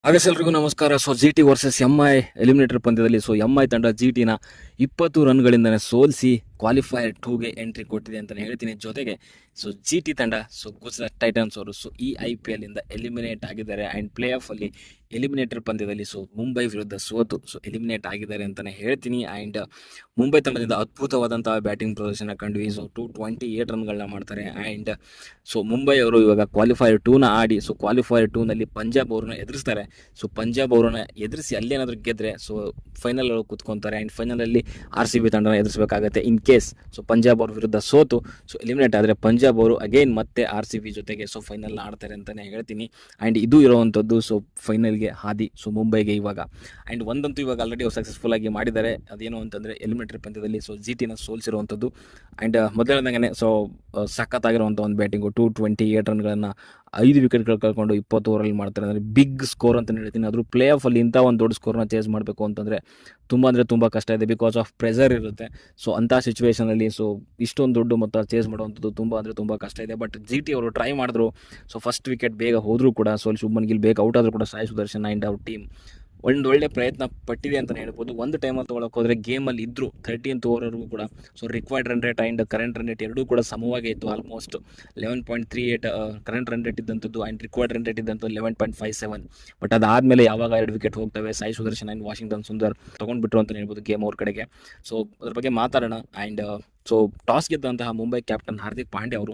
ಎಲ್ರಿಗೂ ನಮಸ್ಕಾರ. ಸೊ ಜಿಟಿ versus MI eliminator ಪಂದ್ಯದಲ್ಲಿ ಎಂಐ ತಂಡ ಜಿಟಿನ 20 ರನ್ಗಳಿಂದ ಸೋಲಿಸಿ ಕ್ವಾಲಿಫೈಯರ್ 2ಗೆ ಎಂಟ್ರಿ ಕೊಟ್ಟಿದೆ ಅಂತಲೇ ಹೇಳ್ತೀನಿ. ಜೊತೆಗೆ ಜಿಟಿ ತಂಡ ಗುಜರಾತ್ ಟೈಟನ್ಸ್ ಅವರು ಈ IPL ಇಂದ ಎಲಿಮಿನೇಟ್ ಆಗಿದ್ದಾರೆ ಆ್ಯಂಡ್ ಪ್ಲೇ ಆಫ್ ಅಲ್ಲಿ ಎಲಿಮಿನೇಟರ್ ಪಂದ್ಯದಲ್ಲಿ ಮುಂಬೈ ವಿರುದ್ಧ ಸೋತು ಎಲಿಮಿನೇಟ್ ಆಗಿದ್ದಾರೆ ಅಂತಲೇ ಹೇಳ್ತೀನಿ. ಆ್ಯಂಡ್ ಮುಂಬೈ ತಂಡದಿಂದ ಅದ್ಭುತವಾದಂತಹ ಬ್ಯಾಟಿಂಗ್ ಪ್ರದರ್ಶನ ಕಂಡ್ವಿ. 228 ರನ್ಗಳನ್ನ ಮಾಡ್ತಾರೆ. ಆ್ಯಂಡ್ ಮುಂಬೈ ಅವರು ಇವಾಗ ಕ್ವಾಲಿಫೈಯರ್ 2ನ ಆಡಿ ಕ್ವಾಲಿಫೈಯರ್ 2ನಲ್ಲಿ ಪಂಜಾಬ್ ಅವ್ರನ್ನ ಎದುರಿಸ್ತಾರೆ. ಪಂಜಾಬ್ ಅವ್ರನ್ನ ಎದುರಿಸಿ ಅಲ್ಲೇನಾದರೂ ಗೆದ್ದರೆ ಫೈನಲ್ ಕೂತ್ಕೊತಾರೆ. ಆ್ಯಂಡ್ ಫೈನಲಲ್ಲಿ RCB ತಂಡನ ಎದುರಿಸಬೇಕಾಗತ್ತೆ. ಇನ್ ಕೇಸ್ ಪಂಜಾಬ್ ಅವ್ರ ವಿರುದ್ಧ ಸೋತು ಎಲಿಮಿನೇಟ್ ಆದರೆ ಪಂಜಾಬ್ ಅವರು ಅಗೈನ್ ಮತ್ತೆ RCB ಜೊತೆಗೆ ಫೈನಲ್ ಆಡ್ತಾರೆ ಅಂತಲೇ ಹೇಳ್ತೀನಿ. ಆ್ಯಂಡ್ ಇದು ಇರುವಂಥದ್ದು ಫೈನಲ್ಗೆ ಹಾದಿ ಮುಂಬೈಗೆ ಇವಾಗ. ಆ್ಯಂಡ್ ಒಂದಂತೂ ಇವಾಗ ಆಲ್ರೆಡಿ ಅವ್ರು ಸಕ್ಸಸ್ಫುಲ್ ಆಗಿ ಮಾಡಿದ್ದಾರೆ. ಅದೇನು ಅಂತಂದರೆ ಎಲಿಮಿನೇಟರ್ ಪಂದ್ಯದಲ್ಲಿ ಜಿಟಿನ ಸೋಲಿಸಿರುವಂಥದ್ದು. ಆ್ಯಂಡ್ ಮೊದಲನೇದಾಗನೇ ಸಖತ್ತಾಗಿರುವಂಥ ಒಂದು ಬ್ಯಾಟಿಂಗು. 228 ರನ್ಗಳನ್ನು 5 ವಿಕೆಟ್ಗಳು ಕಳ್ಕೊಂಡು 20 ಓವರಲ್ಲಿ ಮಾಡ್ತಾರೆ. ಅಂದರೆ ಬಿಗ್ ಸ್ಕೋರ್ ಅಂತ ಹೇಳ್ತೀನಿ. ಆದರೂ ಪ್ಲೇ ಆಫಲ್ಲಿ ಇಂಥ ಒಂದು ದೊಡ್ಡ ಸ್ಕೋರ್ನ ಚೇಸ್ ಮಾಡಬೇಕು ಅಂತಂದರೆ ತುಂಬ ಕಷ್ಟ ಇದೆ. ಬಿಕಾಸ್ ಆಫ್ ಪ್ರೆಷರ್ ಇರುತ್ತೆ. ಅಂಥ ಸಿಚುವೇಷನಲ್ಲಿ ಇಷ್ಟೊಂದು ದೊಡ್ಡ ಮೊತ್ತ ಚೇಸ್ ಮಾಡುವಂಥದ್ದು ತುಂಬ ಕಷ್ಟ ಇದೆ. ಬಟ್ ಜಿಟಿ ಅವರು ಟ್ರೈ ಮಾಡಿದ್ರು. ಫಸ್ಟ್ ವಿಕೆಟ್ ಬೇಗ ಹೋದರೂ ಕೂಡ ಶುಭ್ಮನ್ ಗಿಲ್ ಬೇಗ ಔಟ್ ಆದರೂ ಕೂಡ ಸಾಯಿ ಸುದರ್ಶನ್ ಆ್ಯಂಡ್ ಅವ್ರ ಟೀಮ್ ಒಳ್ಳೆ ಪ್ರಯತ್ನ ಪಟ್ಟಿದೆ ಅಂತಲೇ ಹೇಳ್ಬೋದು. ಒಂದು ಟೈಮಲ್ಲಿ ತೊಗೊಳಕ್ಕೆ ಹೋದರೆ ಗೇಮಲ್ಲಿ ಇದ್ದರು 13th ಓವರ್ವರೆಗೂ ಕೂಡ required run rate and current run rate ಎರಡೂ ಕೂಡ ಸಮವಾಗೇ ಇತ್ತು. ಆಲ್ಮೋಸ್ಟ್ 11.38 ಕರೆಂಟ್ ರನ್ ರೇಟ್ ಇದ್ದಂಥದ್ದು ಆ್ಯಂಡ್ ರಿಕ್ವೈರ್ಡ್ ರನ್ ರೇಟ್ ಇದ್ದಂಥದ್ದು 11.57. ಬಟ್ ಅದಾದಮೇಲೆ ಯಾವಾಗ 2 ವಿಕೆಟ್ ಹೋಗ್ತವೆ, ಸಾಯಿ ಸುದರ್ಶನ್ ಆ್ಯಂಡ್ ವಾಷಿಂಗ್ಟನ್ ಸುಂದರ್ ತೊಗೊಂಡ್ಬಿಟ್ರು ಅಂತಲೇ ಹೇಳ್ಬೋದು ಗೇಮ್ ಅವ್ರ ಕಡೆಗೆ. ಅದ್ರ ಬಗ್ಗೆ ಮಾತಾಡೋಣ. ಆ್ಯಂಡ್ ಟಾಸ್ ಗೆದ್ದಂತಹ ಮುಂಬೈ ಕ್ಯಾಪ್ಟನ್ ಹಾರ್ದಿಕ್ ಪಾಂಡ್ಯ ಅವರು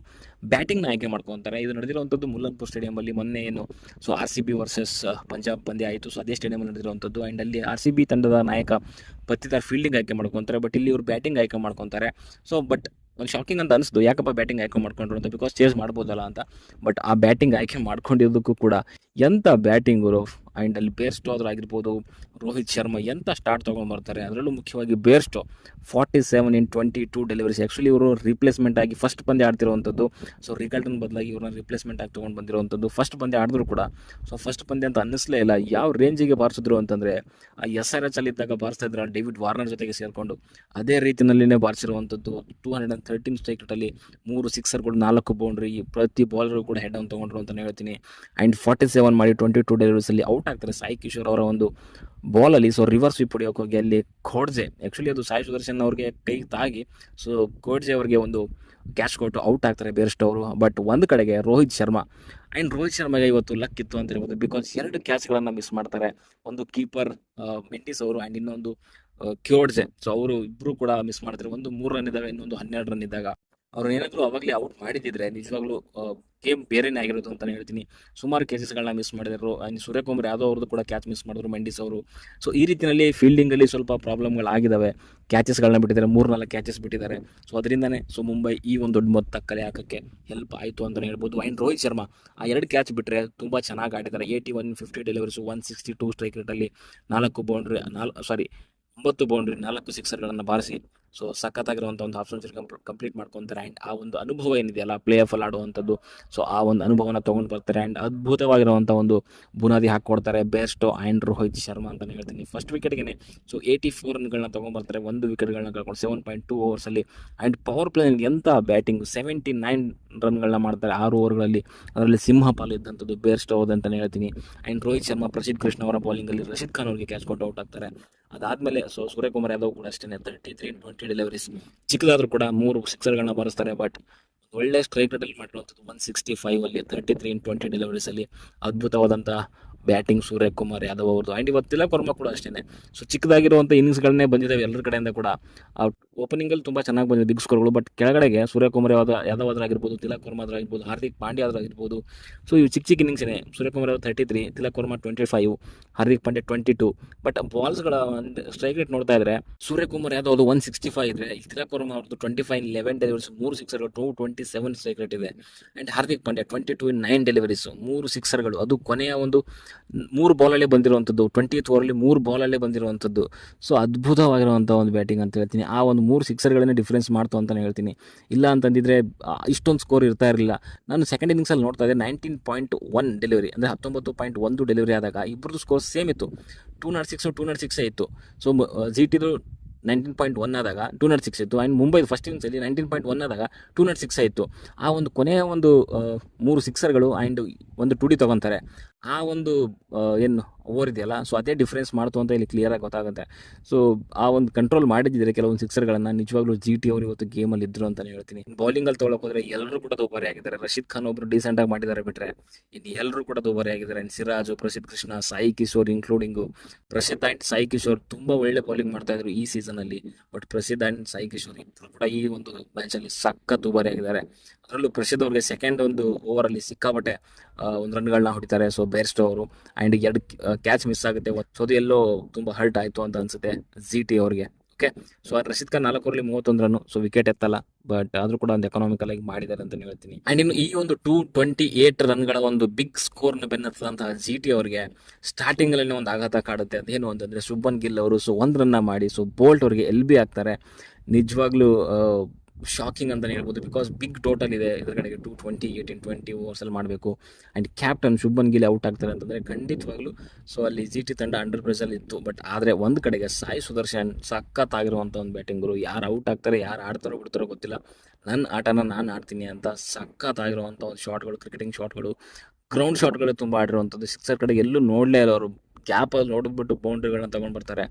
ಬ್ಯಾಟಿಂಗ್ನ ಆಯ್ಕೆ ಮಾಡ್ಕೊತಾರೆ. ಇದು ನಡೆದಿರುವಂಥದ್ದು ಮುಲ್ಲನ್ಪುರ್ ಸ್ಟೇಡಿಯಮಲ್ಲಿ. ಮೊನ್ನೆ ಏನು RCB ವರ್ಸಸ್ ಪಂಜಾಬ್ ಪಂದ್ಯ ಆಯಿತು. ಅದೇ ಸ್ಟೇಡಿಯಮಲ್ಲಿ ನಡೆದಿರುವಂಥದ್ದು. ಆ್ಯಂಡ್ ಅಲ್ಲಿ RCB ತಂಡದ ನಾಯಕ ಪತ್ತಿದಾರ್ ಫೀಲ್ಡಿಂಗ್ ಆಯ್ಕೆ ಮಾಡ್ಕೊತಾರೆ. ಬಟ್ ಇಲ್ಲಿ ಇವರು ಬ್ಯಾಟಿಂಗ್ ಆಯ್ಕೆ ಮಾಡ್ಕೊತಾರೆ. ಬಟ್ ಒಂದು ಶಾಕಿಂಗ್ ಅಂತ ಅನಿಸ್ತು, ಯಾಕಪ್ಪ ಬ್ಯಾಟಿಂಗ್ ಆಯ್ಕೆ ಮಾಡ್ಕೊಂಡ್ರು ಅಂತ. ಬಿಕಾಸ್ ಚೇಸ್ ಮಾಡ್ಬೋದಲ್ಲ ಅಂತ. ಬಟ್ ಆ ಬ್ಯಾಟಿಂಗ್ ಆಯ್ಕೆ ಮಾಡ್ಕೊಂಡಿದ್ದಕ್ಕೂ ಕೂಡ ಎಂಥ ಬ್ಯಾಟಿಂಗರು. ಆ್ಯಂಡ್ ಅಲ್ಲಿ ಬೇರ್ಸ್ಟೋ ಆದರೂ ಆಗಿರ್ಬೋದು, ರೋಹಿತ್ ಶರ್ಮಾ ಎಂಥ ಸ್ಟಾರ್ಟ್ ತೊಗೊಂಡ್ಬರ್ತಾರೆ. ಅದರಲ್ಲೂ ಮುಖ್ಯವಾಗಿ ಬೇರ್ಸ್ಟೋ 47 in 22 ಡೆಲಿವರೀಸ್. ಆ್ಯಕ್ಚುಲಿ ಇವರು ರಿಪ್ಲೇಸ್ಮೆಂಟ್ ಆಗಿ ಫಸ್ಟ್ ಪಂದ್ಯ ಆಡ್ತಿರುವಂಥದ್ದು. ರಿಕಲ್ಟನ್ ಬದಲಾಗಿ ಇವ್ರನ್ನ ರಿಪ್ಲೇಸ್ಮೆಂಟ್ ಆಗಿ ತೊಗೊಂಡು ಬಂದಿರುವಂಥದ್ದು. ಫಸ್ಟ್ ಪಂದ್ಯ ಆಡಿದ್ರು ಕೂಡ ಫಸ್ಟ್ ಪಂದ್ಯ ಅಂತ ಅನ್ನಿಸ್ಲೇ ಇಲ್ಲ. ಯಾವ ರೇಂಜಿಗೆ ಬಾರಿಸಿದ್ರು ಅಂತಂದರೆ SRH ಅಲ್ಲಿದ್ದಾಗ ಬಾರಿಸ್ತಾ ಇದ್ರು ಡೇವಿಡ್ ವಾರ್ನರ್ ಜೊತೆಗೆ ಸೇರಿಕೊಂಡು. ಅದೇ ರೀತಿಯಲ್ಲಿನೇ ಬಾರಿಸಿರುವಂಥದ್ದು. 213 ಸ್ಟ್ರೈಕ್ ರೇಟಲ್ಲಿ 3 ಸಿಕ್ಸರ್ಗಳು, 4 ಬೌಂಡ್ರಿ. ಪ್ರತಿ ಬಾಲರು ಕೂಡ ಹೆಡ್ ಆನ್ ತೊಗೊಂಡ್ರು ಅಂತಲೇ ಹೇಳ್ತೀನಿ. ಆ್ಯಂಡ್ 47 ಮಾಡಿ 22 ಡೆಲಿವರೀಸಲ್ಲಿ ಔಟ್ ಆಗ್ತಾರೆ. ಸಾಯಿ ಕಿಶೋರ್ ಅವರ ಒಂದು ಬಾಲಲ್ಲಿ ರಿವರ್ಸ್ ಸ್ವೀಪ್ ಹೊಡಿಯೋಕೆ ಹೋಗಿ ಅಲ್ಲಿ ಖೋಡ್ಜೆ, ಆ್ಯಕ್ಚುಲಿ ಅದು ಸಾಯಿ ಸುದರ್ಶನ್ ಅವ್ರಿಗೆ ಕೈ ತಾಗಿ ಖೋಡ್ಜೆ ಅವರಿಗೆ ಒಂದು ಕ್ಯಾಚ್ ಕೊಟ್ಟು ಔಟ್ ಆಗ್ತಾರೆ ಬೇರ್ಸ್ಟ್ ಅವರು. ಬಟ್ ಒಂದು ಕಡೆಗೆ ರೋಹಿತ್ ಶರ್ಮಾಗೆ ಇವತ್ತು ಲಕ್ ಇತ್ತು ಅಂತ ಹೇಳ್ಬೋದು. ಬಿಕಾಸ್ 2 ಕ್ಯಾಚ್ಗಳನ್ನು ಮಿಸ್ ಮಾಡ್ತಾರೆ. ಒಂದು ಕೀಪರ್ ಮೆಂಟಿಸ್ ಅವರು ಆ್ಯಂಡ್ ಇನ್ನೊಂದು ಕ್ಯೋಡ್ಜೆ. ಅವರು ಇಬ್ಬರು ಕೂಡ ಮಿಸ್ ಮಾಡ್ತಾರೆ. ಒಂದು 3 ರನ್ ಇದ್ದಾಗ, ಇನ್ನೊಂದು 12 ರನ್ ಇದ್ದಾಗ. ಅವ್ರು ಏನಾದರೂ ಅವಾಗಲೇ ಔಟ್ ಮಾಡಿದ್ದಿದ್ರೆ ನಿಜವಾಗ್ಲೂ ಗೇಮ್ ಬೇರೆನೇ ಆಗಿರೋದು ಅಂತಲೇ ಹೇಳ್ತೀನಿ. ಸುಮಾರು ಕೇಸಸ್ಗಳನ್ನ ಮಿಸ್ ಮಾಡಿದರು. ಆ್ಯಂಡ್ ಸೂರ್ಯಕುಮಾರ್ ಯಾದವ್ ಅವ್ರದ್ದು ಕೂಡ ಕ್ಯಾಚ್ ಮಿಸ್ ಮಾಡಿದ್ರು, ಮೆಂಡಿಸ್ ಅವರು. ಈ ರೀತಿಯಲ್ಲಿ ಫೀಲ್ಡಿಂಗಲ್ಲಿ ಸ್ವಲ್ಪ ಪ್ರಾಬ್ಲಮ್ಗಳಾಗಿದ್ದಾವೆ. ಕ್ಯಾಚಸ್ಗಳನ್ನ ಬಿಟ್ಟಿದ್ದಾರೆ, 3-4 ಕ್ಯಾಚಸ್ ಬಿಟ್ಟಿದ್ದಾರೆ. ಅದರಿಂದನೇ ಮುಂಬೈ ಈ ಒಂದು ದೊಡ್ಡ ಮೊತ್ತ ಕಲೆ ಹಾಕೋಕ್ಕೆ ಹೆಲ್ಪ್ ಆಯಿತು ಅಂತಲೇ ಹೇಳ್ಬೋದು. ಆ್ಯಂಡ್ ರೋಹಿತ್ ಶರ್ಮಾ ಆ 2 ಕ್ಯಾಚ್ ಬಿಟ್ಟರೆ ತುಂಬ ಚೆನ್ನಾಗಿ ಆಡಿದ್ದಾರೆ. 81 50 ಡೆಲಿವರೀಸು, 162 ಸ್ಟ್ರೈಕ್ ರೇಟಲ್ಲಿ 9 ಬೌಂಡ್ರಿ, 4 ಸಿಕ್ಸರ್ಗಳನ್ನು ಬಾರಿಸಿ ಸಖತ್ತಾಗಿರುವಂಥ ಒಂದು ಹಾಫ್ ಸೆಂಚುರಿ ಕಂಪ್ಲೀಟ್ ಮಾಡ್ಕೊತಾರೆ. ಆ್ಯಂಡ್ ಆ ಒಂದು ಅನುಭವ ಏನಿದೆಯಲ್ಲ ಪ್ಲೇ ಆಫಲ್ಲಿ ಆಡುವಂಥದ್ದು, ಆ ಒಂದು ಅನುಭವನ ತೊಗೊಂಡು ಬರ್ತಾರೆ. ಆ್ಯಂಡ್ ಅದ್ಭುತವಾಗಿರುವಂಥ ಒಂದು ಬುನಾದಿ ಹಾಕ್ಕೊಡ್ತಾರೆ ಬೇರ್ಸ್ಟೋ ಆ್ಯಂಡ್ ರೋಹಿತ್ ಶರ್ಮಾ ಅಂತಲೇ ಹೇಳ್ತೀನಿ. ಫಸ್ಟ್ ವಿಕೆಟ್ಗೆ 84 ರನ್ಗಳನ್ನ ತೊಗೊಂಡ್ಬರ್ತಾರೆ. 1 ವಿಕೆಟ್ಗಳನ್ನ ಕಳ್ಕೊಂಡು 7.2 ಓವರ್ಸಲ್ಲಿ. ಆ್ಯಂಡ್ ಪವರ್ ಪ್ಲೇನಲ್ಲಿ ಎಂಥ ಬ್ಯಾಟಿಂಗ್, 79 ರನ್ಗಳನ್ನ ಮಾಡ್ತಾರೆ 6 ಓವರ್ಗಳಲ್ಲಿ. ಅದರಲ್ಲಿ ಸಿಂಹ ಪಾಲು ಇದ್ದಂಥದ್ದು ಬೇರ್ಸ್ಟೋ ಅಂತಲೇ ಹೇಳ್ತೀನಿ. ಆ್ಯಂಡ್ ರೋಹಿತ್ ಶರ್ಮಾ, ಪ್ರಸಿದ್ಧ ಕೃಷ್ಣ ಅವರ ಬೌಲಿಂಗಲ್ಲಿ ರಶೀದ್ ಖಾನ್ ಅವರಿಗೆ ಕ್ಯಾಚ್ ಕೊಟ್ಟು ಔಟ್ ಆಗ್ತಾರೆ. ಅದಾದಮೇಲೆ ಸೂರ್ಯಕುಮಾರ್ ಯಾದವ್ ಕೂಡ ಅಷ್ಟೇ 33 in 20 ಡೆಲಿವರೀಸ್. ಚಿಕ್ಕದಾದರೂ ಕೂಡ 3 ಸಿಕ್ಸರ್ಗಳನ್ನ ಬಾರಿಸ್ತಾರೆ. ಬಟ್ ಒಳ್ಳೆ ಸ್ಟ್ರೈಕ್ ರೇಟಲ್ಲಿ ಮಾಡಿರುವಂಥದ್ದು 165 ಅಲ್ಲಿ 33 in 20 ಡೆಲಿವರೀಸಲ್ಲಿ. ಅದ್ಭುತವಾದಂಥ ಬ್ಯಾಟಿಂಗ್ ಸೂರ್ಯಕುಮಾರ್ ಯಾದವ್ ಅವ್ರದ್ದು. ಆ್ಯಂಡ್ ಇವತ್ತು ತಿಲಕ್ ವರ್ಮಾ ಕೂಡ ಅಷ್ಟೇ ಚಿಕ್ಕದಾಗಿರುವಂಥ ಇನ್ನಿಂಗ್ಸ್ಗಳನ್ನೇ ಬಂದಿದ್ದಾವೆ ಎಲ್ಲರ ಕಡೆಯಿಂದ ಕೂಡ. ಓಪನಿಂಗಲ್ಲಿ ತುಂಬ ಚೆನ್ನಾಗಿ ಬಂದಿದೆ ಬಿಗ್ ಸ್ಕೋರ್ಗಳು. ಬಟ್ ಕೆಳಗಡೆಗೆ ಸೂರ್ಯಕುಮಾರ್ ಯಾದವ್ ಆಗಿರ್ಬೋದು, ತಿಲಕ್ ವರ್ಮಾ ಆಗಿರ್ಬೋದು, ಹಾರ್ದಿಕ್ ಪಾಂಡ್ಯ ಆಗಿರ್ಬೋದು. ಇವು ಚಿಕ್ಕ ಇನ್ನಿಂಗ್ಸೇ. ಸೂರ್ಯಕುಮಾರ್ 33, ತಿಲಕ್ ವರ್ಮಾ 25, ಹಾರ್ದಿಕ್ ಪಾಂಡ್ಯ 22. ಬಟ್ ಬಾಲ್ಸ್ಗಳ ಸ್ಟ್ರೈಕ್ ರೇಟ್ ನೋಡ್ತಾ ಇದ್ರೆ ಸೂರ್ಯಕುಮಾರ್ ಯಾದವ್ 165 ಇದ್ರೆ, ತಿಲಕ್ ವರ್ಮಾ ಅವ್ರದ್ದು 25 in 11 ಡೆಲಿವರೀಸ್, 3 ಸಿಕ್ಸರ್ಗಳು, 227 ಸ್ಟ್ರೈಕ್ ರೇಟ್ ಇದೆ. And Hardik Pandya 22 in 9 deliveries, 3 ಸಿಕ್ಸರ್ಗಳು. ಅದು ಕೊನೆಯ ಒಂದು 3 ಬಾಲಲ್ಲೇ ಬಂದಿರುವಂಥದ್ದು. 20th ಓವರಲ್ಲಿ 3 ಬಾಲಲ್ಲೇ ಬಂದಿರುವಂಥದ್ದು. ಅದ್ಭುತವಾಗಿರುವಂಥ ಒಂದು ಬ್ಯಾಟಿಂಗ್ ಅಂತ ಹೇಳ್ತೀನಿ. ಆ ಒಂದು 3 ಸಿಕ್ಸರ್ಗಳನ್ನೇ ಡಿಫ್ರೆನ್ಸ್ ಮಾಡ್ತು ಅಂತಲೇ ಹೇಳ್ತೀನಿ. ಇಲ್ಲ ಅಂತಂದಿದ್ರೆ ಇಷ್ಟೊಂದು ಸ್ಕೋರ್ ಇರ್ತಾ ಇರಲಿಲ್ಲ. ನಾನು ಸೆಕೆಂಡ್ ಇನ್ನಿಂಗ್ಸಲ್ಲಿ ನೋಡ್ತಾ ಇದ್ದೆ 19.1 ಡೆಲಿವರಿ, ಅಂದರೆ 19.1 ಡೆಲಿವರಿ ಆದಾಗ ಇಬ್ಬರದ್ದು ಸ್ಕೋರ್ ಸೇಮ್ ಇತ್ತು. 206 ಇತ್ತು. ಜಿಟಿದು 19.1 ಆದಾಗ 206 ಇತ್ತು. ಆ್ಯಂಡ್ ಮುಂಬೈ ಫಸ್ಟ್ ಇನ್ನಿಂಗ್ಸಲ್ಲಿ 19.1 ಆದಾಗ 206 ಇತ್ತು. ಆ ಒಂದು ಕೊನೆಯ ಒಂದು 3 ಸಿಕ್ಸರ್ಗಳು ಆ್ಯಂಡ್ ಒಂದು 2D ತೊಗೊತಾರೆ. ಆ ಒಂದು ಏನು ಓವರ್ ಇದೆಯಲ್ಲ, ಸೊ ಅದೇ ಡಿಫ್ರೆನ್ಸ್ ಮಾಡ್ತು ಅಂತ ಇಲ್ಲಿ ಕ್ಲಿಯರಾಗಿ ಗೊತ್ತಾಗುತ್ತೆ. ಸೊ ಆ ಒಂದು ಕಂಟ್ರೋಲ್ ಮಾಡಿದ್ದಿದ್ರೆ ಕೆಲವೊಂದು ಸಿಕ್ಸರ್ಗಳನ್ನು, ನಿಜವಾಗ್ಲೂ ಜಿ ಟಿ ಅವರು ಇವತ್ತು ಗೇಮಲ್ಲಿ ಇದ್ರು ಅಂತಲೇ ಹೇಳ್ತೀನಿ. ಬೌಲಿಂಗಲ್ಲಿ ತೊಗೊಳಕ್ಕೆ ಹೋದರೆ ಎಲ್ಲರೂ ಕೂಡ ದುಬಾರಿ ಆಗಿದ್ದಾರೆ. ರಶೀದ್ ಖಾನ್ ಒಬ್ಬರು ಡೀಸೆಂಟಾಗಿ ಮಾಡಿದ್ದಾರೆ ಬಿಟ್ಟರೆ ಇನ್ನು ಎಲ್ಲರೂ ಕೂಡ ದುಬಾರಿ ಆಗಿದ್ದಾರೆ. ಸಿರಾಜು, ಪ್ರಸಿದ್ಧ ಕೃಷ್ಣ, ಸಾಯಿ ಕಿಶೋರ್ ಇನ್ಕ್ಲೂಡಿಂಗು. ಪ್ರಸಿದ್ಧ ಆ್ಯಂಡ್ ಸಾಯಿ ಕಿಶೋರ್ ತುಂಬ ಒಳ್ಳೆ ಬೌಲಿಂಗ್ ಮಾಡ್ತಾ ಇದ್ರು ಈ ಸೀಸನಲ್ಲಿ. ಬಟ್ ಪ್ರಸಿದ್ಧ ಆ್ಯಂಡ್ ಸಾಯಿ ಕಿಶೋರ್ ಇಬ್ಬರು ಕೂಡ ಈ ಒಂದು ಮ್ಯಾಚಲ್ಲಿ ಸಕ್ಕ ದುಬಾರಿ ಆಗಿದ್ದಾರೆ. ಅದರಲ್ಲೂ ಪ್ರಸಿದ್ಧ ಅವ್ರಿಗೆ ಸೆಕೆಂಡ್ ಒಂದು ಓವರಲ್ಲಿ ಸಿಕ್ಕಾಬಟ್ಟೆ ಒಂದು ರನ್ಗಳನ್ನ ಹೊಡಿತಾರೆ. ಸೊ ಬೇರ್ಸ್ಟೋ ಅವರು ಆ್ಯಂಡ್ 2 ಕ್ಯಾಚ್ ಮಿಸ್ ಆಗುತ್ತೆ. ಸೊ ಅದು ಎಲ್ಲೋ ತುಂಬ ಹರ್ಟ್ ಆಯಿತು ಅಂತ ಅನ್ಸುತ್ತೆ ಜಿ ಟಿ ಅವ್ರಿಗೆ. ಓಕೆ, ಸೊ ರಶೀದ್ ಖಾನ್ 4 ಓವರ್ಲಿ 31 ರನ್, ಸೊ ವಿಕೆಟ್ ಎತ್ತಲ್ಲ, ಬಟ್ ಆದ್ರೂ ಕೂಡ ಒಂದು ಎಕನಾಮಿಕಲ್ ಆಗಿ ಮಾಡಿದ್ದಾರೆ ಅಂತ ಹೇಳ್ತೀನಿ. ಆ್ಯಂಡ್ ಇನ್ನು ಈ ಒಂದು 228 ರನ್ಗಳ ಒಂದು ಬಿಗ್ ಸ್ಕೋರ್ನ ಬೆನ್ನತ್ತಂತಹ ಜಿ ಟಿ ಅವರಿಗೆ ಸ್ಟಾರ್ಟಿಂಗಲ್ಲಿ ಒಂದು ಆಘಾತ ಕಾಡುತ್ತೆ. ಅದೇನು ಅಂತಂದರೆ ಶುಭನ್ ಗಿಲ್ ಅವರು ಸೊ 1 ರನ್ನ ಮಾಡಿ ಸೊ ಬೋಲ್ಟ್ ಅವರಿಗೆ LB ಆಗ್ತಾರೆ. ನಿಜವಾಗ್ಲೂ ಶಾಕಿಂಗ್ ಅಂತಲೇ ಹೇಳ್ಬೋದು. ಬಿಕಾಸ್ ಬಿಗ್ ಟೋಟಲ್ ಇದೆ ಇದರ 228 in 20 ಓವರ್ಸಲ್ಲಿ ಮಾಡಬೇಕು. And captain Shubman Gill out ಆಗ್ತಾರೆ ಅಂತಂದರೆ ಖಂಡಿತವಾಗ್ಲೂ ಸೊ ಅಲ್ಲಿ ಜಿ ಟಿ ತಂಡ ಅಂಡರ್ ಪ್ರೆಸರ್ ಇತ್ತು. ಬಟ್ ಆದರೆ ಒಂದು ಕಡೆಗೆ ಸಾಯಿ ಸುದರ್ಶನ್ ಸಖತ್ತಾಗಿರುವಂಥ ಒಂದು ಬ್ಯಾಟಿಂಗರು. ಯಾರು ಔಟ್ ಆಗ್ತಾರೆ, ಯಾರು ಆಡ್ತಾರೋ ಬಿಡ್ತಾರೋ ಗೊತ್ತಿಲ್ಲ, ನನ್ನ ಆಟನ ನಾನು ಆಡ್ತೀನಿ ಅಂತ ಸಖತ್ತಾಗಿರುವಂಥ ಒಂದು ಶಾಟ್ಗಳು, ಕ್ರಿಕೆಟಿಂಗ್ ಶಾಟ್ಗಳು, ಗ್ರೌಂಡ್ ಶಾಟ್ಗಳು ತುಂಬ ಆಡಿರುವಂಥದ್ದು. ಸಿಕ್ಸರ್ ಕಡೆ ಎಲ್ಲೂ ನೋಡಲೇ ಇಲ್ಲ ಅವರು. ಗ್ಯಾಪಲ್ಲಿ ನೋಡಿಬಿಟ್ಟು ಬೌಂಡ್ರಿಗಳನ್ನ ತೊಗೊಂಡು ಬರ್ತಾರೆ.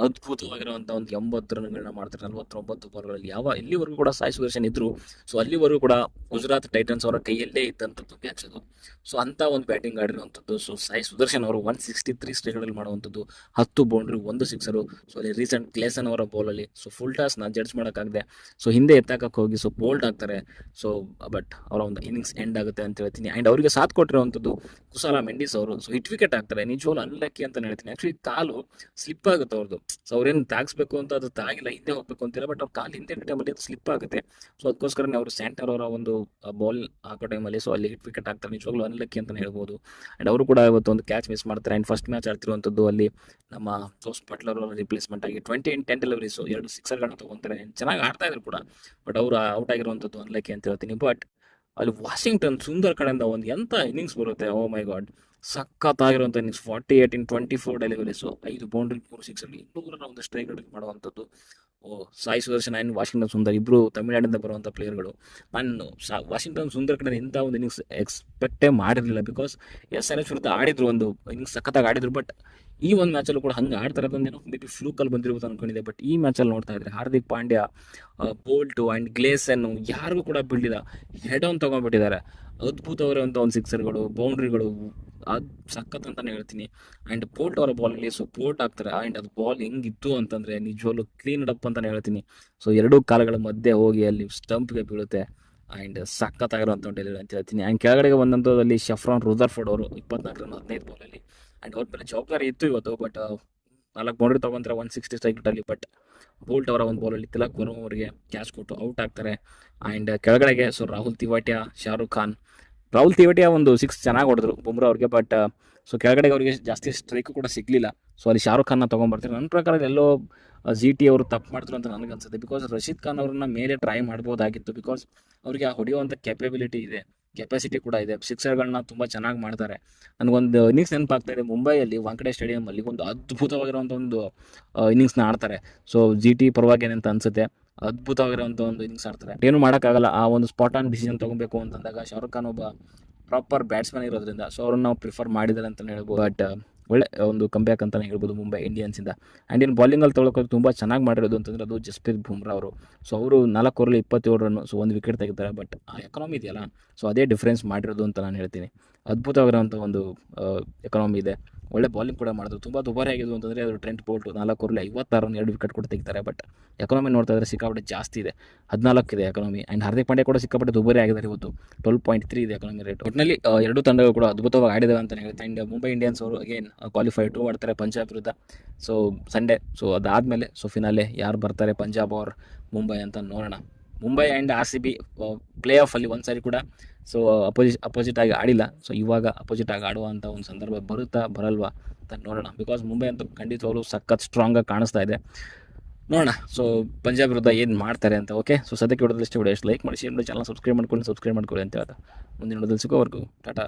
ಅದ್ಭುತವಾಗಿರುವಂಥ ಒಂದು 80 ರನ್ಗಳನ್ನ ಮಾಡ್ತಾರೆ 49 ಬಾಲ್ಗಳಲ್ಲಿ. ಇಲ್ಲಿವರೆಗೂ ಕೂಡ ಸಾಯಿ ಸುದರ್ಶನ್ ಇದ್ದರು. ಸೊ ಅಲ್ಲಿವರೆಗೂ ಕೂಡ ಗುಜರಾತ್ ಟೈಟನ್ಸ್ ಅವರ ಕೈಯಲ್ಲೇ ಇದ್ದಂಥದ್ದು ಮ್ಯಾಚ್ ಅದು. ಸೊ ಅಂಥ ಒಂದು ಬ್ಯಾಟಿಂಗ್ ಆಡಿರುವಂಥದ್ದು. ಸೊ ಸಾಯಿ ಸುದರ್ಶನ್ ಅವರು 163 ಸ್ಟ್ರೈಕ್ಗಳಲ್ಲಿ ಮಾಡುವಂಥದ್ದು, 10 ಬೌಂಡ್ರಿ, 1 ಸಿಕ್ಸರು. ಸೊ ಅಲ್ಲಿ ರೀಸೆಂಟ್ ಕ್ಲೇಸನ್ ಅವರ ಬೌಲಲ್ಲಿ ಸೊ ಫುಲ್ ಟಾಸ್ನ ಜಡ್ಜ್ ಮಾಡೋಕ್ಕಾಗದೆ ಸೊ ಹಿಂದೆ ಎತ್ತಾಕಕ್ಕೆ ಹೋಗಿ ಸೊ ಬೋಲ್ಡ್ ಆಗ್ತಾರೆ. ಸೊ ಬಟ್ ಅವರ ಒಂದು ಇನ್ನಿಂಗ್ಸ್ ಎಂಡ್ ಆಗುತ್ತೆ ಅಂತ ಹೇಳ್ತೀನಿ. ಆ್ಯಂಡ್ ಅವರಿಗೆ ಸಾಥ್ ಕೊಟ್ಟಿರುವಂಥದ್ದು ಕುಸಾಲ ಮೆಂಡಿಸ್ ಅವರು. ಸೊ ಹಿಟ್ ವಿಕೆಟ್ ಆಗ್ತಾರೆ. ನಿಜವಾಗ್ಲೂ ಅನ್ಲಕ್ಕಿ ಅಂತ ಹೇಳ್ತೀನಿ. ಆ್ಯಕ್ಚುಲಿ ಕಾಲು ಸ್ಲಿಪ್ ಆಗುತ್ತೆ ಅವ್ರದ್ದು. ಸೊ ಅವ್ರೇನು ತಾಗಿಸ್ಬೇಕು ಅಂತ ಅದು ತಾಗಿಲ್ಲ, ಹಿಂದೆ ಹೋಗ್ಬೇಕು ಅಂತಿಲ್ಲ, ಬಟ್ ಅವ್ರ ಕಾಲು ಹಿಂದೆ ಟೈಮಲ್ಲಿ ಅದು ಸ್ಲಿಪ್ ಆಗುತ್ತೆ. ಸೊ ಅದಕ್ಕೋಸ್ಕರನೇ ಅವರು ಸ್ಯಾಂಟರ್ ಅವರ ಒಂದು ಬಾಲ್ ಹಾಕೋ ಟೈಮಲ್ಲಿ ಸೊ ಅಲ್ಲಿ ಹಿಟ್ ವಿಕೆಟ್ ಆಗ್ತಾರೆ. ನಿಜವಾಗ್ಲೂ ಅನ್ಲಕ್ಕಿ ಅಂತಲೇ ಹೇಳ್ಬೋದು. ಆ್ಯಂಡ್ ಅವರು ಕೂಡ ಇವತ್ತು ಒಂದು ಕ್ಯಾಚ್ ಮಿಸ್ ಮಾಡ್ತಾರೆ. ಆ್ಯಂಡ್ ಫಸ್ಟ್ ಮ್ಯಾಚ್ ಆಡ್ತಿರುವಂಥದ್ದು ಅಲ್ಲಿ ನಮ್ಮ ಜೋಸ್ ಬಟ್ಲರ್ ಅವರ ರಿಪ್ಲೇಸ್ಮೆಂಟ್ ಆಗಿ 20 in 10 ಡೆಲಿವರೀಸು 2 ಸಿಕ್ಸರ್ಗಳನ್ನ ತೊಗೊತಾರೆ. ಚೆನ್ನಾಗಿ ಆಡ್ತಾ ಇದ್ರು ಕೂಡ, ಬಟ್ ಅವರು ಔಟ್ ಆಗಿರುವಂಥದ್ದು ಅನ್ಲಕ್ಕಿ ಅಂತ ಹೇಳ್ತೀನಿ. ಬಟ್ ಅಲ್ಲಿ ವಾಷಿಂಗ್ಟನ್ ಸುಂದರ್ ಕಡೆಯಿಂದ ಒಂದು ಎಂಥ ಇನ್ನಿಂಗ್ಸ್ ಬರುತ್ತೆ, ಓ ಮೈ ಗಾಡ್, ಸಖತ್ತಾಗಿರುವಂಥ ಇನ್ನಿಂಗ್ಸ್. 48 in 24 ಡೆಲಿವರೀಸು, 5 ಬೌಂಡ್ರಿ, 3 ಸಿಕ್ಸಲ್ಲಿ 200 ಒಂದು ಸ್ಟ್ರೈಕ್ ಮಾಡುವಂಥದ್ದು. ಸಾಯಿ ಸುದರ್ಶನ್ ಆ್ಯಂಡ್ ವಾಷಿಂಗ್ಟನ್ ಸುಂದರ್ ಇಬ್ಬರು ತಮಿಳುನಾಡಿಂದ ಬರುವಂಥ ಪ್ಲೇಯರ್ಗಳು. ನಾನು ವಾಷಿಂಗ್ಟನ್ ಸುಂದರ್ ಕಡೆ ಇಂಥ ಒಂದು ಇನ್ನಿಂಗ್ಸ್ ಎಕ್ಸ್ಪೆಕ್ಟೇ ಮಾಡಿರಲಿಲ್ಲ. ಬಿಕಾಸ್ SRH ವಿರುದ್ಧ ಆಡಿದ್ರು, ಒಂದು ಇನ್ನಿಂಗ್ಸ್ ಸಖತ್ತಾಗಿ ಆಡಿದ್ರು. ಬಟ್ ಈ ಒಂದು ಮ್ಯಾಚಲ್ಲೂ ಕೂಡ ಹಂಗೆ ಆಡ್ತಾರೆ ಅದೊಂದೇನೋ ಮೇ ಬಿ ಫ್ಲೂಕಲ್ಲಿ ಬಂದಿರ್ಬೋದು ಅಂದ್ಕೊಂಡಿದ್ದೆ. ಬಟ್ ಈ ಮ್ಯಾಚಲ್ಲಿ ನೋಡ್ತಾ ಇದ್ರೆ ಹಾರ್ದಿಕ್ ಪಾಂಡ್ಯ, ಬೋಲ್ಟು ಆ್ಯಂಡ್ ಗ್ಲೇಸನ್ನು ಯಾರಿಗೂ ಕೂಡ ಬಿಡಲಿಲ್ಲ, ಹೆಡ್ ಆನ್ ತೊಗೊಂಡ್ಬಿಟ್ಟಿದ್ದಾರೆ. ಅದ್ಭುತವಾಗಿರುವಂಥ ಒಂದು ಸಿಕ್ಸರ್ಗಳು, ಬೌಂಡ್ರಿಗಳು, ಅದು ಸಖತ್ ಅಂತಲೇ ಹೇಳ್ತೀನಿ. ಆ್ಯಂಡ್ ಬೋಲ್ಟ್ ಅವರ ಬಾಲಲ್ಲಿ ಸೊ ಬೋಲ್ಟ್ ಆಗ್ತಾರೆ. ಆ್ಯಂಡ್ ಅದು ಬಾಲ್ ಹೆಂಗಿತ್ತು ಅಂತಂದರೆ ನಿಜವಾಗ್ಲೂ ಕ್ಲೀನ್ ಅಪ್ ಅಂತಲೇ ಹೇಳ್ತೀನಿ. ಸೊ 2 ಕಾಲುಗಳ ಮಧ್ಯೆ ಹೋಗಿ ಅಲ್ಲಿ ಸ್ಟಂಪ್ಗೆ ಬೀಳುತ್ತೆ. ಆ್ಯಂಡ್ ಸಖತ್ತಾಗಿರುವಂಥ ಡೆಲಿವರಿ ಅಂತ ಹೇಳ್ತೀನಿ. ಆ್ಯಂಡ್ ಕೆಳಗಡೆಗೆ ಬಂದಂಥದ್ದಲ್ಲಿ ಶಫ್ರಾನ್ ರುದರ್ಫೋರ್ಡ್ ಅವರು 24 ರನ್ 15 ಬಾಲಲ್ಲಿ. ಆ್ಯಂಡ್ ಅವ್ರ ಮೇಲೆ ಜವಾಬ್ದಾರಿ ಇತ್ತು ಇವತ್ತು. ಬಟ್ 4 ಬೌಂಡ್ರಿ ತೊಗೊಂತಾರೆ 160 ಸ್ಟ್ರೈಕ್ ರೇಟಲ್ಲಿ. ಬಟ್ ಬೋಲ್ಟ್ ಅವರ ಒಂದು ಬಾಲಲ್ಲಿ ತಿಲಕ್ ವರ್ಮ ಅವರಿಗೆ ಕ್ಯಾಚ್ ಕೊಟ್ಟು ಔಟ್ ಆಗ್ತಾರೆ. ಆ್ಯಂಡ್ ಕೆಳಗಡೆಗೆ ಸೊ ರಾಹುಲ್ ತಿವಾಟಿಯಾ, ಶಾರುಖ್ ಖಾನ್. ರಾಹುಲ್ ತಿವಾಟಿಯಾ ಒಂದು 6 ಚೆನ್ನಾಗಿ ಹೊಡೆದ್ರು ಬುಮ್ರಾ ಅವ್ರಿಗೆ. ಬಟ್ ಸೊ ಕೆಳಗಡೆಗೆ ಅವರಿಗೆ ಜಾಸ್ತಿ ಸ್ಟ್ರೈಕು ಕೂಡ ಸಿಗಲಿಲ್ಲ. ಸೊ ಅಲ್ಲಿ ಶಾರುಖ್ ಖಾನ್ನ ತೊಗೊಂಡ್ಬರ್ತಾರೆ. ನನ್ನ ಪ್ರಕಾರ ಎಲ್ಲೋ ಜಿ ಟಿ ಅವರು ತಪ್ಪು ಮಾಡ್ತಾರೆ ಅಂತ ನನಗನ್ಸುತ್ತೆ. ಬಿಕಾಸ್ ರಶೀದ್ ಖಾನ್ ಅವ್ರನ್ನ ಮೇಲೆ ಟ್ರೈ ಮಾಡ್ಬೋದಾಗಿತ್ತು. ಬಿಕಾಸ್ ಅವರಿಗೆ ಆ ಹೊಡೆಯುವಂಥ ಕೆಪಬಿಲಿಟಿ ಇದೆ, ಕೆಪಾಸಿಟಿ ಕೂಡ ಇದೆ. ಸಿಕ್ಸರ್ಗಳನ್ನ ತುಂಬ ಚೆನ್ನಾಗಿ ಮಾಡ್ತಾರೆ. ನನಗೊಂದು ಇನ್ನಿಂಗ್ಸ್ ನೆನಪಾಗ್ತಾ ಇದೆ, ಮುಂಬೈಯಲ್ಲಿ ವಾಂಕಡೆ ಸ್ಟೇಡಿಯಮಲ್ಲಿ ಒಂದು ಅದ್ಭುತವಾಗಿರುವಂಥ ಒಂದು ಇನ್ನಿಂಗ್ಸ್ನ ಆಡ್ತಾರೆ. ಸೊ ಜಿ ಟಿ ಪರವಾಗಿ ಏನಂತ ಅನಿಸುತ್ತೆ, ಅದ್ಭುತವಾಗಿರುವಂಥ ಒಂದು ಇನ್ನಿಂಗ್ಸ್ ಆಡ್ತಾರೆ. ಏನು ಮಾಡೋಕ್ಕಾಗಲ್ಲ. ಆ ಒಂದು ಸ್ಪಾಟ್ ಆನ್ ಡಿಸಿಷನ್ ತೊಗೊಬೇಕು ಅಂತಂದಾಗ ಶಾರುಖ್ ಖಾನ್ ಒಬ್ಬ ಪ್ರಾಪರ್ ಬ್ಯಾಟ್ಸ್ಮನ್ ಇರೋದ್ರಿಂದ ಸೊ ಅವ್ರನ್ನ ನಾವು ಪ್ರಿಫರ್ ಮಾಡಿದ್ದಾರೆ ಅಂತಲೇ ಹೇಳ್ಬೋದು. ಬಟ್ ಒಳ್ಳೆ ಒಂದು ಕಂಬ್ಯಾಕ್ ಅಂತಲೇ ಹೇಳ್ಬೋದು ಮುಂಬೈ ಇಂಡಿಯನ್ಸಿಂದ. ಆ್ಯಂಡ್ ಇನ್ನು ಬಾಲಿಂಗಲ್ಲಿ ತೊಗೊಳಕ್ಕೆ ತುಂಬ ಚೆನ್ನಾಗಿ ಮಾಡಿರೋದು ಅಂತಂದರೆ ಅದು ಜಸ್ಪ್ರೀತ್ ಬುಮ್ರಾ ಅವರು. ಸೊ ಅವರು 4 ಓವರಲ್ಲಿ 27 ರನ್, ಸೊ 1 ವಿಕೆಟ್ ತೆಗಿತಾರೆ. ಬಟ್ ಆ ಎಕನಾಮಿ ಇದೆಯಲ್ಲ, ಸೊ ಅದೇ ಡಿಫ್ರೆನ್ಸ್ ಮಾಡಿರೋದು ಅಂತ ನಾನು ಹೇಳ್ತೀನಿ. ಅದ್ಭುತವಾಗಿರೋಂಥ ಒಂದು ಎಕನಾಮಿ ಇದೆ. ಒಳ್ಳೆ ಬಾಲಿಂಗ್ ಕೂಡ ಮಾಡಿದ್ರು. ತುಂಬ ದುಬಾರಿ ಆಗಿದ್ದು ಅಂತಂದರೆ ಅದು ಟ್ರೆಂಟ್ ಬೋಲ್ಟು 4 ಓವರಲ್ಲಿ 56 ರನ್, 2 ವಿಕೆಟ್ ಕೂಡ ತೆಗಿತಾರೆ. ಬಟ್ ಎಕನಾಮಿ ನೋಡ್ತಾ ಇದ್ದರೆ ಸಿಕ್ಕಾಪಟ್ಟೆ ಜಾಸ್ತಿ ಇದೆ, 14 ಇದೆ ಎಕನಾಮಿ. ಆ್ಯಂಡ್ ಹಾರ್ದಿಕ್ ಪಾಂಡ್ಯ ಕೂಡ ಸಿಕ್ಕಾಪಟ್ಟೆ ದುಬಾರಿ ಆಗಿದ್ದಾರೆ ಇವತ್ತು, 12.3 ಇದೆ ಎಕನಾಮಿ ರೇಟ್. ಒಟ್ಟಿನಲ್ಲಿ 2 ತಂಡಗಳು ಕೂಡ ಅದ್ಭುತವಾಗಿ ಆಡಿದಾವೆ ಅಂತ ಹೇಳ್ತೀನಿ. ಆ್ಯಂಡ್ ಮುಂಬೈ ಇಂಡಿಯನ್ಸ್ ಅವರು ಅಗೇನ್ ಕ್ವಾಲಿಫೈ 2 ಆಡ್ತಾರೆ ಪಂಜಾಬ್ ವಿರುದ್ಧ. ಸೊ ಸಂಡೇ, ಸೊ ಅದಾದಮೇಲೆ ಸೊ ಫಿನಾಲೆ ಯಾರು ಬರ್ತಾರೆ, ಪಂಜಾಬ್ ಅವ್ರ ಮುಂಬೈ ಅಂತ ನೋಡೋಣ. ಮುಂಬೈ ಆ್ಯಂಡ್ RCB ಪ್ಲೇ ಆಫಲ್ಲಿ ಒಂದು ಸಾರಿ ಕೂಡ ಸೊ ಅಪೋಸಿಟ್ ಆಗಿ ಆಡಿಲ್ಲ. ಸೊ ಇವಾಗ ಅಪೋಸಿಟ್ ಆಗಿ ಆಡುವಂಥ ಒಂದು ಸಂದರ್ಭ ಬರುತ್ತಾ ಬರಲ್ವಾ ಅಂತ ನೋಡೋಣ. ಬಿಕಾಸ್ ಮುಂಬೈ ಅಂತೂ ಖಂಡಿತವಾಗ್ಲೂ ಸಖತ್ ಸ್ಟ್ರಾಂಗಾಗಿ ಕಾಣಿಸ್ತಾ ಇದೆ. ನೋಡೋಣ ಸೊ ಪಂಜಾಬ್ ವಿರುದ್ಧ ಏನು ಮಾಡ್ತಾರೆ ಅಂತ. ಓಕೆ, ಸೊ ಸದ್ಯಕ್ಕೆ ವಿಡಿಯೋದಲ್ಲಿ ಇಷ್ಟ. ವಿಡಿಯೋ ಲೈಕ್ ಮಾಡಿ, ಶೇರ್ ಮಾಡಿ, ಚಾನಲ್ ಸಬ್ಸ್ಕ್ರೈಬ್ ಮಾಡ್ಕೊಳ್ಳಿ ಅಂತ ಹೇಳ್ತಾ ಮುಂದಿನ ವಿಡಿಯೋದಲ್ಲಿ ಸಿಗೋವರೆಗೂ ಟಾಟಾ.